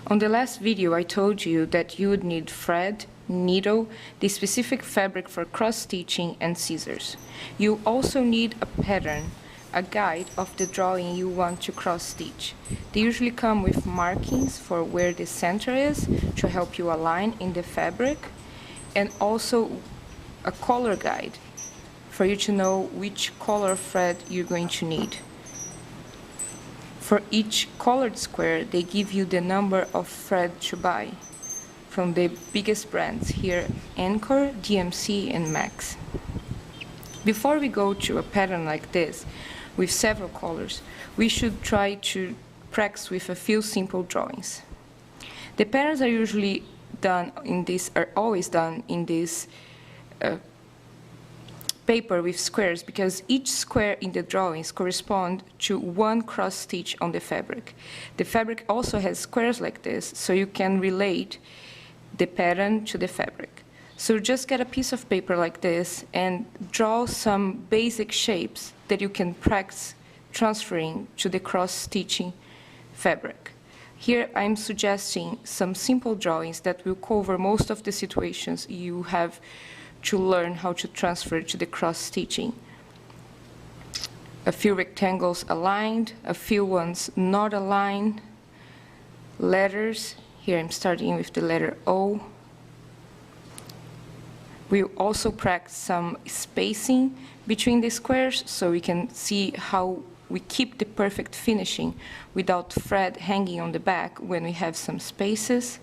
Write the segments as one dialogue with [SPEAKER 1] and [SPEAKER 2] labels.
[SPEAKER 1] On the last video, I told you that you would need thread, needle, the specific fabric for cross-stitching, and scissors. You also need a pattern, a guide of the drawing you want to cross-stitch. They usually come with markings for where the center is to help you align in the fabric, and also a color guide for you to know which color thread you're going to need. For each colored square, they give you the number of thread to buy from the biggest brands here, Anchor, DMC, and Max. Before we go to a pattern like this with several colors, we should try to practice with a few simple drawings. The patterns are usually done in this, are always done in this paper with squares, because each square in the drawings correspond to one cross stitch on the fabric. The fabric also has squares like this, so you can relate the pattern to the fabric. So just get a piece of paper like this and draw some basic shapes that you can practice transferring to the cross stitching fabric. Here I'm suggesting some simple drawings that will cover most of the situations you have to learn how to transfer to the cross-stitching. A few rectangles aligned, a few ones not aligned, letters. Here I'm starting with the letter O. We'll also practice some spacing between the squares so we can see how we keep the perfect finishing without thread hanging on the back when we have some spaces.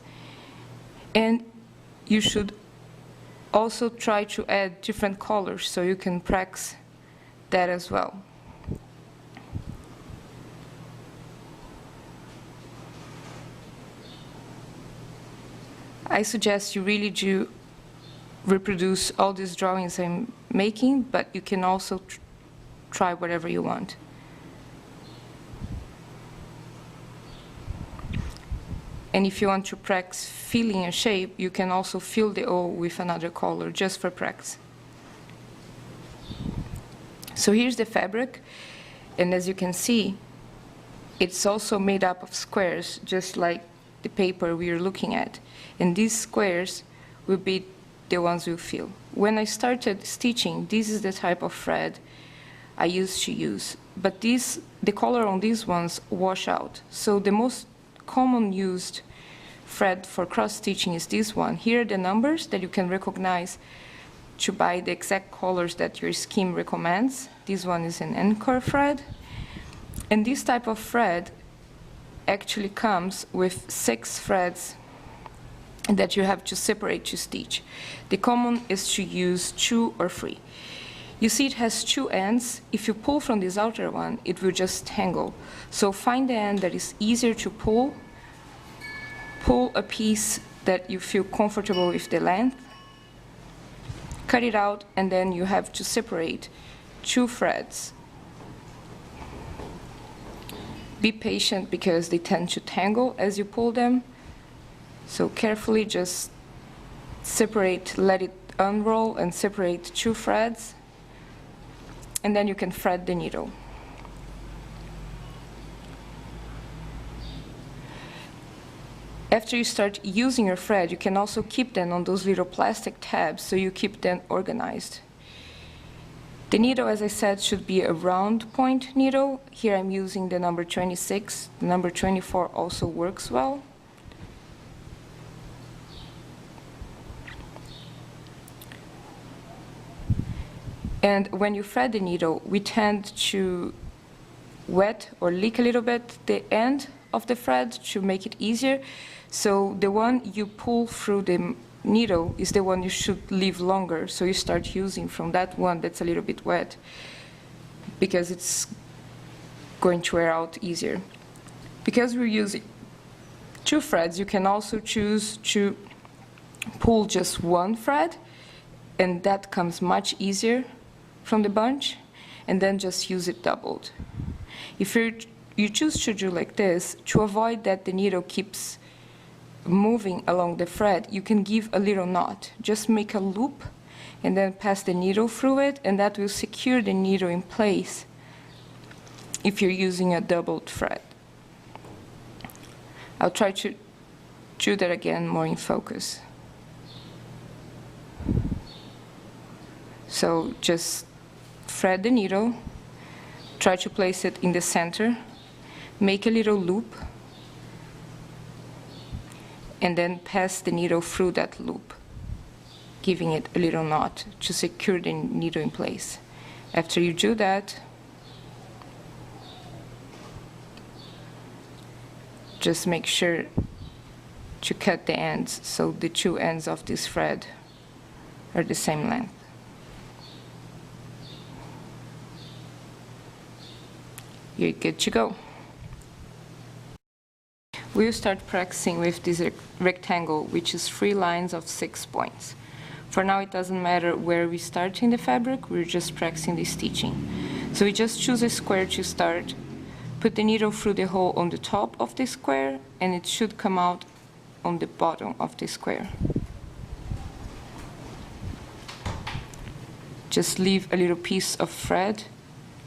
[SPEAKER 1] And you should also try to add different colors so you can practice that as well. I suggest you really do reproduce all these drawings I'm making, but you can also try whatever you want. And if you want to practice filling a shape, you can also fill the O with another color, just for practice. So here's the fabric, and as you can see, it's also made up of squares, just like the paper we are looking at. And these squares will be the ones we'll fill. When I started stitching, this is the type of thread I used to use. But the color on these ones wash out. So the most common used thread for cross-stitching is this one. Here are the numbers that you can recognize to buy the exact colors that your scheme recommends. This one is an Anchor thread. And this type of thread actually comes with 6 threads that you have to separate to stitch. The common is to use 2 or 3. You see it has 2 ends. If you pull from this outer one, it will just tangle. So find the end that is easier to pull. Pull a piece that you feel comfortable with the length. Cut it out, and then you have to separate 2 threads. Be patient because they tend to tangle as you pull them. So carefully just separate, let it unroll and separate 2 threads. And then you can thread the needle. After you start using your thread, you can also keep them on those little plastic tabs so you keep them organized. The needle, as I said, should be a round point needle. Here I'm using the number 26. The number 24 also works well. And when you thread the needle, we tend to wet or lick a little bit the end of the thread to make it easier. So the one you pull through the needle is the one you should leave longer. So you start using from that one that's a little bit wet, because it's going to wear out easier. Because we're using 2 threads, you can also choose to pull just 1 thread, and that comes much easier from the bunch, and then just use it doubled. If you choose to do like this, to avoid that the needle keeps moving along the thread, you can give a little knot. Just make a loop and then pass the needle through it, and that will secure the needle in place if you're using a doubled thread. I'll try to do that again more in focus. So just thread the needle, try to place it in the center, make a little loop, and then pass the needle through that loop, giving it a little knot to secure the needle in place. After you do that, just make sure to cut the ends so the two ends of this thread are the same length. You're good to go. We'll start practicing with this rectangle, which is 3 lines of 6 points. For now, it doesn't matter where we start in the fabric, we're just practicing the stitching. So we just choose a square to start, put the needle through the hole on the top of the square, and it should come out on the bottom of the square. Just leave a little piece of thread,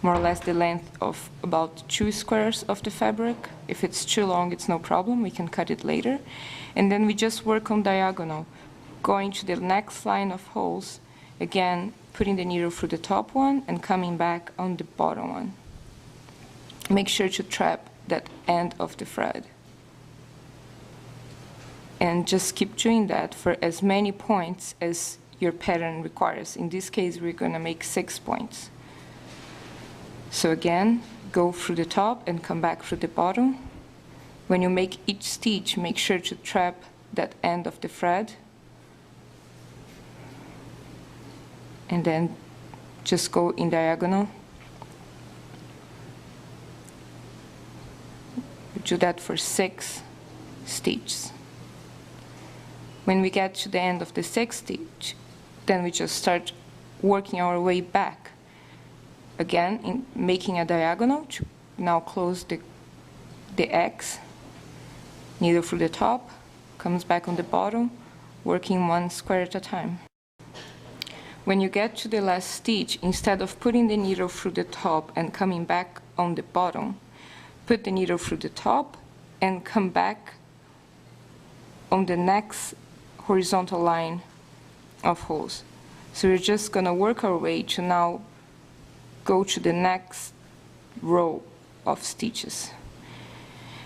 [SPEAKER 1] more or less the length of about 2 squares of the fabric. If it's too long, it's no problem, we can cut it later. And then we just work on diagonal, going to the next line of holes, again putting the needle through the top one and coming back on the bottom one. Make sure to trap that end of the thread. And just keep doing that for as many points as your pattern requires. In this case, we're going to make 6 points. So again, go through the top and come back through the bottom. When you make each stitch, make sure to trap that end of the thread. And then just go in diagonal. Do that for 6 stitches. When we get to the end of the 6th stitch, then we just start working our way back. Again, in making a diagonal to now close the X, needle through the top, comes back on the bottom, working 1 square at a time. When you get to the last stitch, instead of putting the needle through the top and coming back on the bottom, put the needle through the top and come back on the next horizontal line of holes. So we're just going to work our way to now go to the next row of stitches.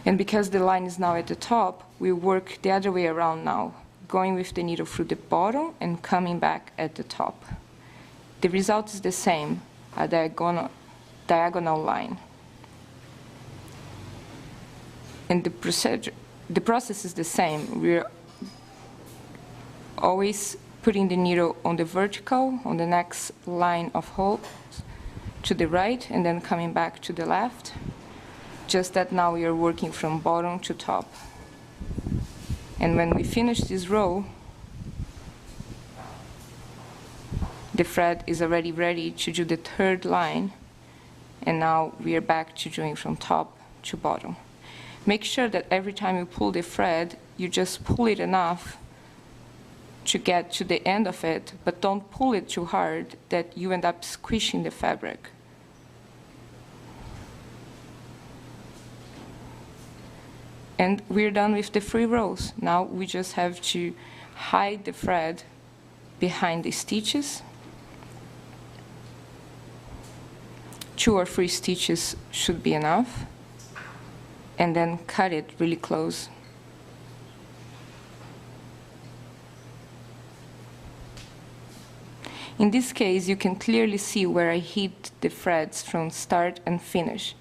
[SPEAKER 1] And because the line is now at the top, we work the other way around now, going with the needle through the bottom and coming back at the top. The result is the same, a diagonal line. And the process is the same. We're always putting the needle on the vertical, on the next line of holes, to the right, and then coming back to the left. Just that now we are working from bottom to top. And when we finish this row, the thread is already ready to do the 3rd line, and now we are back to doing from top to bottom. Make sure that every time you pull the thread, you just pull it enough to get to the end of it, but don't pull it too hard that you end up squishing the fabric. And we're done with the 3 rows. Now we just have to hide the thread behind the stitches. 2 or 3 stitches should be enough. And then cut it really close. In this case, you can clearly see where I hid the threads from start and finish.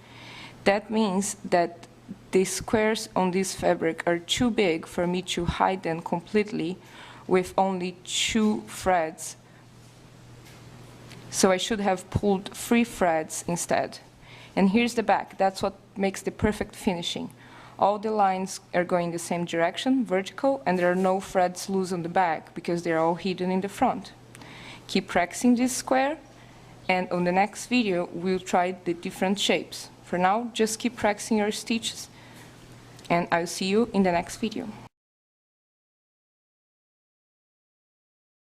[SPEAKER 1] That means that the squares on this fabric are too big for me to hide them completely with only 2 threads. So I should have pulled 3 threads instead. And here's the back. That's what makes the perfect finishing. All the lines are going the same direction, vertical, and there are no threads loose on the back because they're all hidden in the front. Keep practicing this square, and on the next video we'll try the different shapes. For now, just keep practicing your stitches, and I'll see you in the next video.